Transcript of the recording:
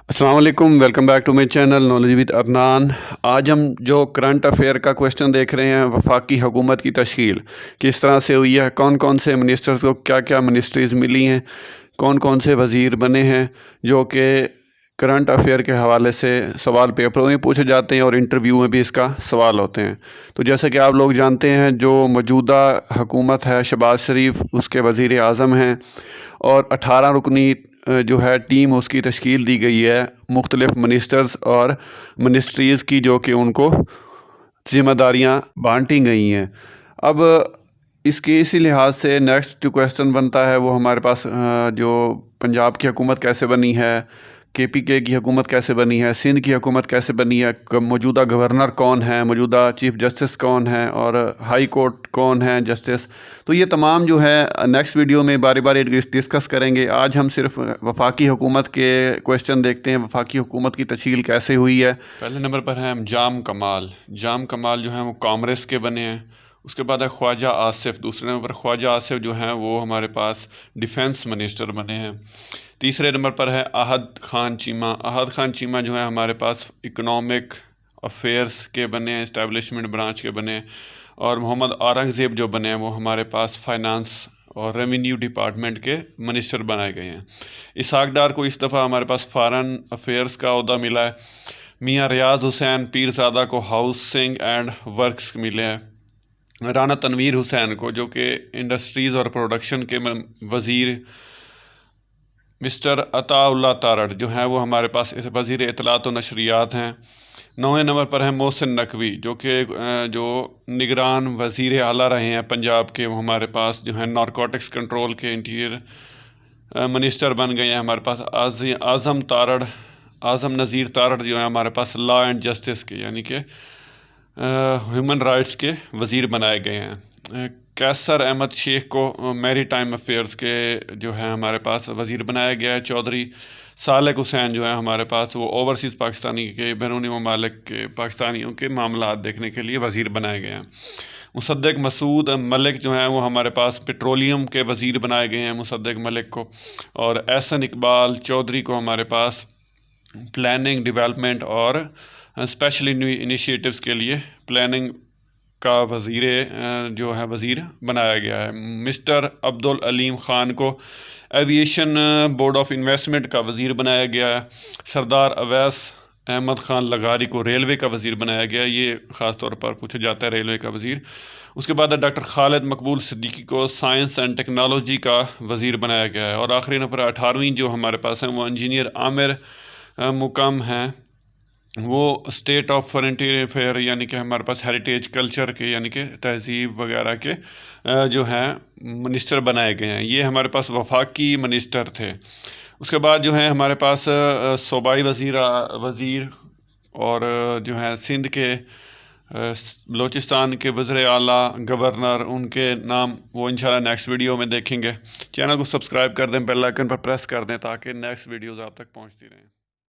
السلام علیکم، welcome back to my channel knowledge with Adnan. آج ہم جو کرنٹ افیئر کا کویشچن دیکھ رہے ہیں، وفاقی حکومت کی تشکیل کس طرح سے ہوئی ہے، کون کون سے منسٹرز کو کیا کیا منسٹریز ملی ہیں، کون کون سے وزیر بنے ہیں، جو کہ کرنٹ افیئر کے حوالے سے سوال پیپروں میں پوچھے جاتے ہیں اور انٹرویو میں بھی اس کا سوال ہوتے ہیں۔ تو جیسا کہ آپ لوگ جانتے ہیں، جو موجودہ حکومت ہے شہباز شریف اس کے وزیر اعظم ہیں، اور 18 رکنی جو ہے ٹیم اس کی تشکیل دی گئی ہے مختلف منسٹرز اور منسٹریز کی، جو کہ ان کو ذمہ داریاں بانٹی گئی ہیں۔ اب اسی لحاظ سے نیکسٹ جو کویشچن بنتا ہے وہ ہمارے پاس جو پنجاب کی حکومت کیسے بنی ہے، KPK کی حکومت کیسے بنی ہے، سندھ کی حکومت کیسے بنی ہے، موجودہ گورنر کون ہیں، موجودہ چیف جسٹس کون ہیں، اور ہائی کورٹ کون ہیں جسٹس۔ تو یہ تمام جو ہے نیکسٹ ویڈیو میں باری باری ڈسکس کریں گے۔ آج ہم صرف وفاقی حکومت کے کویشچن دیکھتے ہیں، وفاقی حکومت کی تشکیل کیسے ہوئی ہے۔ پہلے نمبر پر ہیں جام کمال جو ہیں وہ کانگریس کے بنے ہیں۔ اس کے بعد ہے خواجہ آصف، دوسرے نمبر پر خواجہ آصف جو ہیں وہ ہمارے پاس ڈیفنس منسٹر بنے ہیں۔ تیسرے نمبر پر ہے احد خان چیمہ جو ہیں ہمارے پاس اکنامک افیئرس کے بنے ہیں، اسٹیبلشمنٹ برانچ کے بنے ہیں۔ اور محمد اورنگزیب جو بنے ہیں وہ ہمارے پاس فائنانس اور ریونیو ڈپارٹمنٹ کے منسٹر بنائے گئے ہیں۔ اسحاق ڈار کو اس دفعہ ہمارے پاس فارن افیئرس کا عہدہ ملا ہے۔ میاں ریاض حسین پیرزادہ کو ہاؤسنگ اینڈ ورکس ملے ہیں۔ رانا تنویر حسین کو، جو کہ انڈسٹریز اور پروڈکشن کے وزیر، مسٹر عطا اللہ تارڑ جو ہیں وہ ہمارے پاس وزیر اطلاعات و نشریات ہیں۔ 9ویں نمبر پر ہیں محسن نقوی، جو کہ جو نگران وزیر اعلیٰ رہے ہیں پنجاب کے، وہ ہمارے پاس جو ہیں نارکوٹکس کنٹرول کے انٹیریئر منسٹر بن گئے ہیں۔ ہمارے پاس اعظم نذیر تارڑ جو ہیں ہمارے پاس لا اینڈ جسٹس کے، یعنی کہ ہیومن رائٹس کے وزیر بنائے گئے ہیں۔ قیصر احمد شیخ کو میری ٹائم افیئرس کے جو ہیں ہمارے پاس وزیر بنایا گیا ہے۔ چودھری صالح حسین جو ہیں ہمارے پاس وہ اوورسیز پاکستانی کے، بیرونی ممالک کے پاکستانیوں کے معاملات دیکھنے کے لیے وزیر بنائے گئے ہیں۔ مصدق مسعود ملک جو ہیں وہ ہمارے پاس پیٹرولیم کے وزیر بنائے گئے ہیں، مصدق ملک کو۔ اور احسن اقبال چودھری کو ہمارے پاس پلاننگ، ڈیولپمنٹ اور اسپیشل انیشیٹوز کے لیے پلاننگ کا وزیر بنایا گیا ہے۔ مسٹر عبدالعلیم خان کو ایویشن بورڈ آف انویسٹمنٹ کا وزیر بنایا گیا ہے۔ سردار اویس احمد خان لغاری کو ریلوے کا وزیر بنایا گیا ہے، یہ خاص طور پر پوچھا جاتا ہے ریلوے کا وزیر۔ اس کے بعد ڈاکٹر خالد مقبول صدیقی کو سائنس اینڈ ٹیکنالوجی کا وزیر بنایا گیا ہے۔ اور آخری نمبر 18ویں جو ہمارے پاس ہیں وہ انجینئر عامر مکم ہیں، وہ اسٹیٹ آف فرنٹیئر افیئر، یعنی کہ ہمارے پاس ہیریٹیج کلچر کے، یعنی کہ تہذیب وغیرہ کے جو ہیں منسٹر بنائے گئے ہیں۔ یہ ہمارے پاس وفاقی منسٹر تھے۔ اس کے بعد جو ہیں ہمارے پاس صوبائی وزیر اور جو ہیں سندھ کے، بلوچستان کے وزیر اعلیٰ، گورنر، ان کے نام وہ انشاءاللہ نیکسٹ ویڈیو میں دیکھیں گے۔ چینل کو سبسکرائب کر دیں، بیل آئیکن پر پریس کر دیں تاکہ نیکسٹ ویڈیوز آپ تک پہنچتی رہیں۔